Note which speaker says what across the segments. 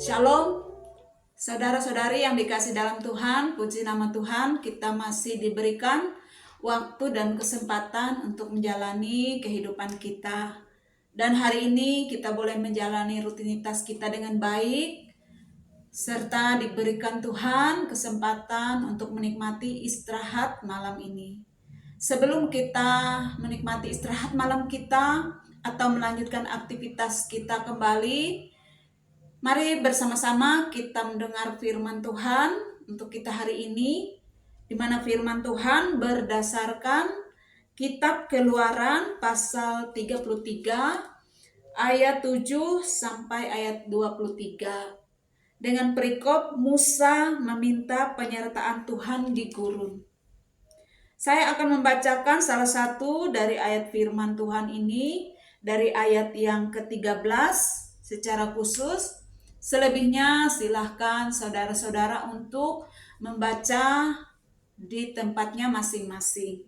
Speaker 1: Shalom, saudara-saudari yang dikasih dalam Tuhan, puji nama Tuhan, kita masih diberikan waktu dan kesempatan untuk menjalani kehidupan kita. Dan hari ini kita boleh menjalani rutinitas kita dengan baik, serta diberikan Tuhan kesempatan untuk menikmati istirahat malam ini. Sebelum kita menikmati istirahat malam kita atau melanjutkan aktivitas kita kembali, mari bersama-sama kita mendengar firman Tuhan untuk kita hari ini, di mana firman Tuhan berdasarkan kitab Keluaran pasal 33 ayat 7 sampai ayat 23. Dengan perikop Musa meminta penyertaan Tuhan di gurun. Saya akan membacakan salah satu dari ayat firman Tuhan ini, dari ayat yang ke-13 secara khusus. Selebihnya silahkan saudara-saudara untuk membaca di tempatnya masing-masing.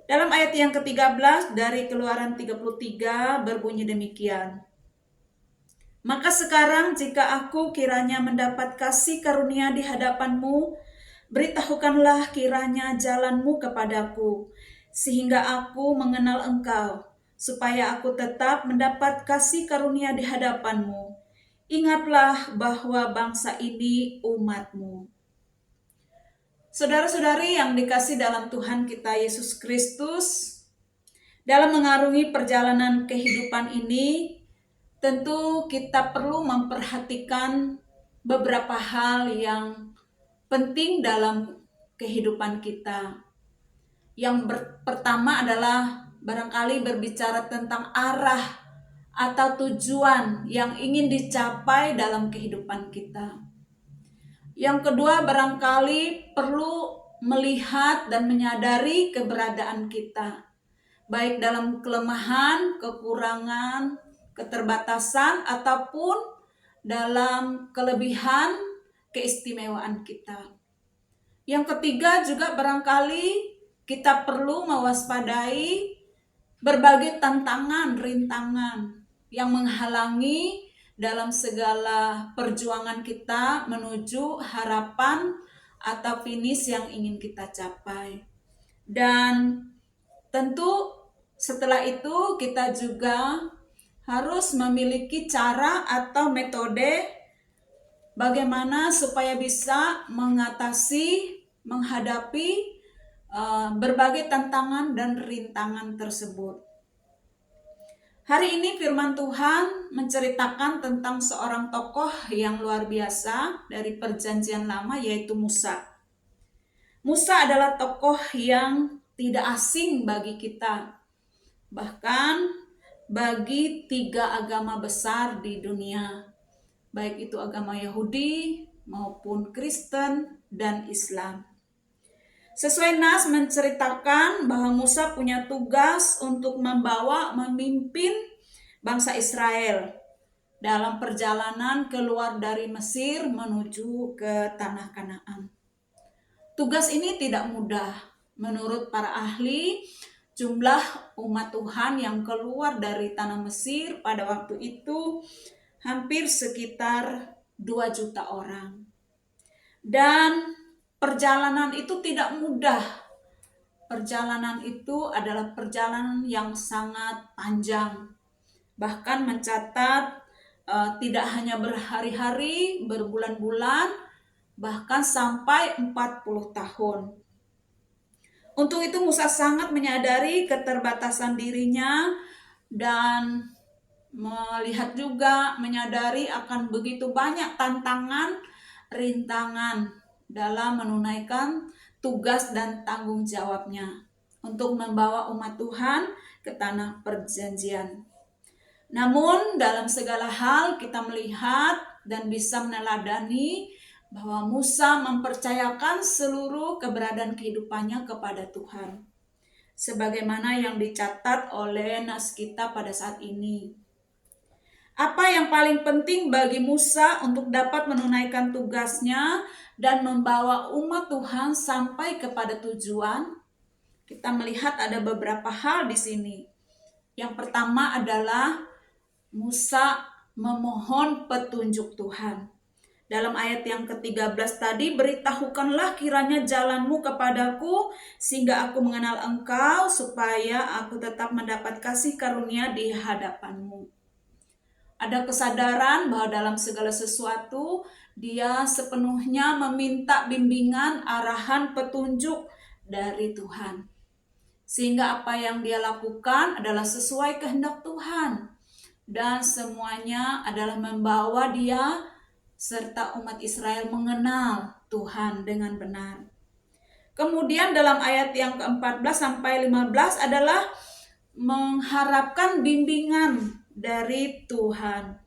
Speaker 1: Dalam ayat yang ke-13 dari Keluaran 33 berbunyi demikian. Maka sekarang jika aku kiranya mendapat kasih karunia di hadapanmu, beritahukanlah kiranya jalanmu kepadaku, sehingga aku mengenal engkau, supaya aku tetap mendapat kasih karunia di hadapanmu. Ingatlah bahwa bangsa ini umatmu. Saudara-saudari yang dikasih dalam Tuhan kita Yesus Kristus, dalam mengarungi perjalanan kehidupan ini, tentu kita perlu memperhatikan beberapa hal yang penting dalam kehidupan kita. Yang pertama adalah barangkali berbicara tentang arah atau tujuan yang ingin dicapai dalam kehidupan kita. Yang kedua, barangkali perlu melihat dan menyadari keberadaan kita, baik dalam kelemahan, kekurangan, keterbatasan, ataupun dalam kelebihan, keistimewaan kita. Yang ketiga juga barangkali kita perlu mewaspadai berbagai tantangan, rintangan yang menghalangi dalam segala perjuangan kita menuju harapan atau finish yang ingin kita capai. Dan tentu setelah itu kita juga harus memiliki cara atau metode bagaimana supaya bisa mengatasi, menghadapi berbagai tantangan dan rintangan tersebut. Hari ini firman Tuhan menceritakan tentang seorang tokoh yang luar biasa dari Perjanjian Lama, yaitu Musa. Musa adalah tokoh yang tidak asing bagi kita, bahkan bagi 3 agama besar di dunia, baik itu agama Yahudi maupun Kristen dan Islam. Sesuai Nas menceritakan bahwa Musa punya tugas untuk memimpin bangsa Israel dalam perjalanan keluar dari Mesir menuju ke tanah Kanaan. Tugas ini tidak mudah. Menurut para ahli, jumlah umat Tuhan yang keluar dari tanah Mesir pada waktu itu hampir sekitar 2 juta orang. Dan perjalanan itu tidak mudah. Perjalanan itu adalah perjalanan yang sangat panjang. Bahkan mencatat tidak hanya berhari-hari, berbulan-bulan, bahkan sampai 40 tahun. Untuk itu Musa sangat menyadari keterbatasan dirinya dan menyadari akan begitu banyak tantangan, rintangan dalam menunaikan tugas dan tanggung jawabnya untuk membawa umat Tuhan ke tanah perjanjian. Namun dalam segala hal kita melihat dan bisa meneladani bahwa Musa mempercayakan seluruh keberadaan kehidupannya kepada Tuhan, sebagaimana yang dicatat oleh nas kita pada saat ini. Apa yang paling penting bagi Musa untuk dapat menunaikan tugasnya dan membawa umat Tuhan sampai kepada tujuan? Kita melihat ada beberapa hal di sini. Yang pertama adalah Musa memohon petunjuk Tuhan. Dalam ayat yang ke-13 tadi, beritahukanlah kiranya jalanmu kepadaku, sehingga aku mengenal engkau, supaya aku tetap mendapat kasih karunia di hadapanmu. Ada kesadaran bahwa dalam segala sesuatu, dia sepenuhnya meminta bimbingan, arahan, petunjuk dari Tuhan. Sehingga apa yang dia lakukan adalah sesuai kehendak Tuhan. Dan semuanya adalah membawa dia serta umat Israel mengenal Tuhan dengan benar. Kemudian dalam ayat yang ke-14 sampai 15 adalah mengharapkan bimbingan dari Tuhan.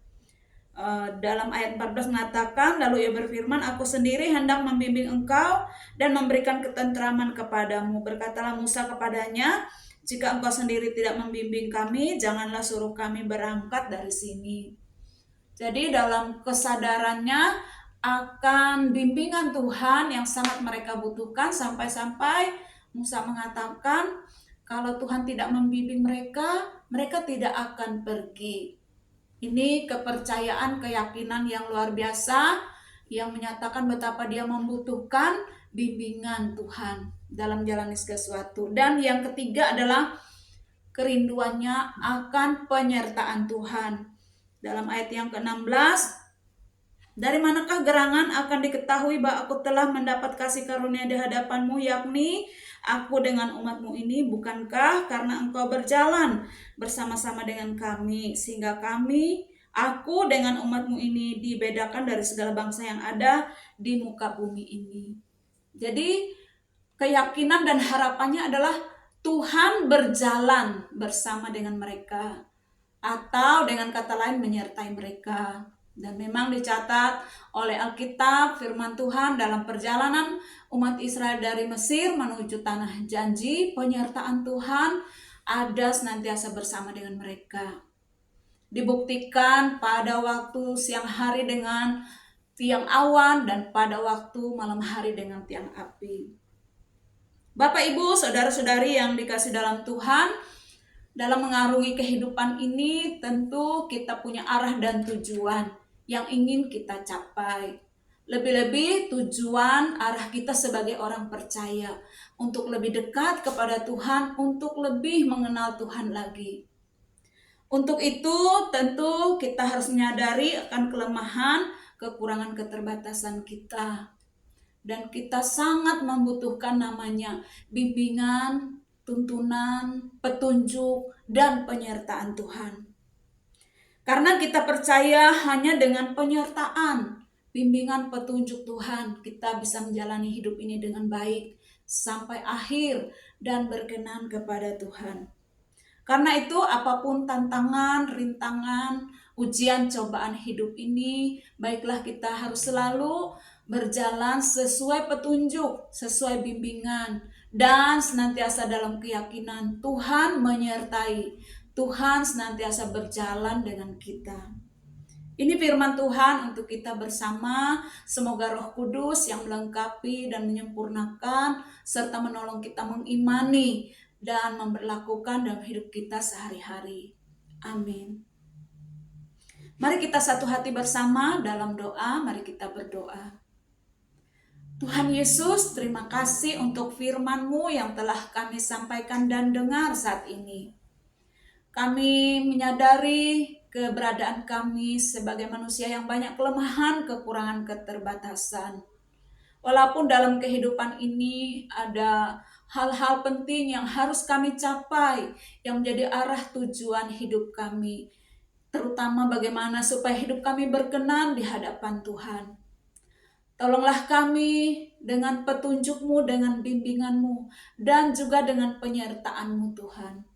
Speaker 1: Dalam ayat 14 mengatakan, lalu ia berfirman, aku sendiri hendak membimbing engkau dan memberikan ketentraman kepadamu. Berkatalah Musa kepadanya, jika engkau sendiri tidak membimbing kami, janganlah suruh kami berangkat dari sini. Jadi dalam kesadarannya akan bimbingan Tuhan yang sangat mereka butuhkan, sampai-sampai Musa mengatakan kalau Tuhan tidak membimbing mereka, mereka tidak akan pergi. Ini kepercayaan, keyakinan yang luar biasa yang menyatakan betapa dia membutuhkan bimbingan Tuhan dalam menjalani segala sesuatu. Dan yang ketiga adalah kerinduannya akan penyertaan Tuhan. Dalam ayat yang ke-16, dari manakah gerangan akan diketahui bahwa aku telah mendapat kasih karunia di hadapanmu, yakni aku dengan umatmu ini, bukankah karena engkau berjalan bersama-sama dengan kami, sehingga aku dengan umatmu ini dibedakan dari segala bangsa yang ada di muka bumi ini. Jadi keyakinan dan harapannya adalah Tuhan berjalan bersama dengan mereka, atau dengan kata lain menyertai mereka. Dan memang dicatat oleh Alkitab, firman Tuhan dalam perjalanan umat Israel dari Mesir menuju tanah janji, penyertaan Tuhan ada senantiasa bersama dengan mereka. Dibuktikan pada waktu siang hari dengan tiang awan dan pada waktu malam hari dengan tiang api. Bapak, Ibu, saudara-saudari yang dikasih dalam Tuhan, dalam mengarungi kehidupan ini tentu kita punya arah dan tujuan yang ingin kita capai. Lebih-lebih tujuan arah kita sebagai orang percaya untuk lebih dekat kepada Tuhan, untuk lebih mengenal Tuhan lagi. Untuk itu tentu kita harus menyadari akan kelemahan, kekurangan, keterbatasan kita. Dan kita sangat membutuhkan namanya bimbingan, tuntunan, petunjuk, dan penyertaan Tuhan. Karena kita percaya hanya dengan penyertaan, bimbingan, petunjuk Tuhan, kita bisa menjalani hidup ini dengan baik sampai akhir dan berkenan kepada Tuhan. Karena itu apapun tantangan, rintangan, ujian, cobaan hidup ini, baiklah kita harus selalu berjalan sesuai petunjuk, sesuai bimbingan, dan senantiasa dalam keyakinan Tuhan menyertai, Tuhan senantiasa berjalan dengan kita. Ini firman Tuhan untuk kita bersama. Semoga Roh Kudus yang melengkapi dan menyempurnakan serta menolong kita mengimani dan memberlakukan dalam hidup kita sehari-hari. Amin. Mari kita satu hati bersama dalam doa. Mari kita berdoa. Tuhan Yesus, terima kasih untuk firman-Mu yang telah kami sampaikan dan dengar saat ini. Kami menyadari keberadaan kami sebagai manusia yang banyak kelemahan, kekurangan, keterbatasan. Walaupun dalam kehidupan ini ada hal-hal penting yang harus kami capai, yang menjadi arah tujuan hidup kami, terutama bagaimana supaya hidup kami berkenan di hadapan Tuhan. Tolonglah kami dengan petunjuk-Mu, dengan bimbingan-Mu, dan juga dengan penyertaan-Mu Tuhan.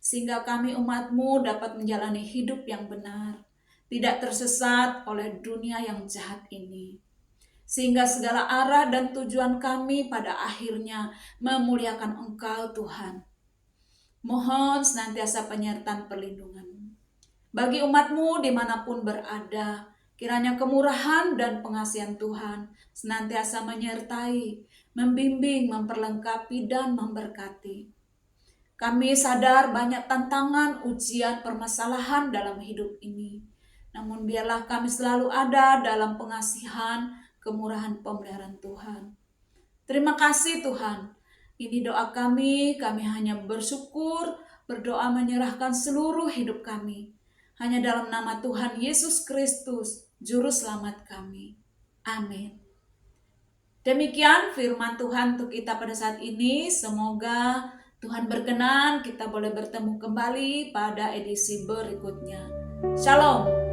Speaker 1: Sehingga kami umat-Mu dapat menjalani hidup yang benar, tidak tersesat oleh dunia yang jahat ini. Sehingga segala arah dan tujuan kami pada akhirnya memuliakan Engkau Tuhan. Mohon senantiasa penyertaan perlindungan bagi umat-Mu dimanapun berada. Kiranya kemurahan dan pengasihan Tuhan senantiasa menyertai, membimbing, memperlengkapi, dan memberkati. Kami sadar banyak tantangan, ujian, permasalahan dalam hidup ini. namun biarlah kami selalu ada dalam pengasihan, kemurahan, pemeliharaan Tuhan. Terima kasih Tuhan. Ini doa kami hanya bersyukur, berdoa menyerahkan seluruh hidup kami. Hanya dalam nama Tuhan Yesus Kristus, Juru Selamat kami. Amin. Demikian firman Tuhan untuk kita pada saat ini. Semoga Tuhan berkenan kita boleh bertemu kembali pada edisi berikutnya. Shalom.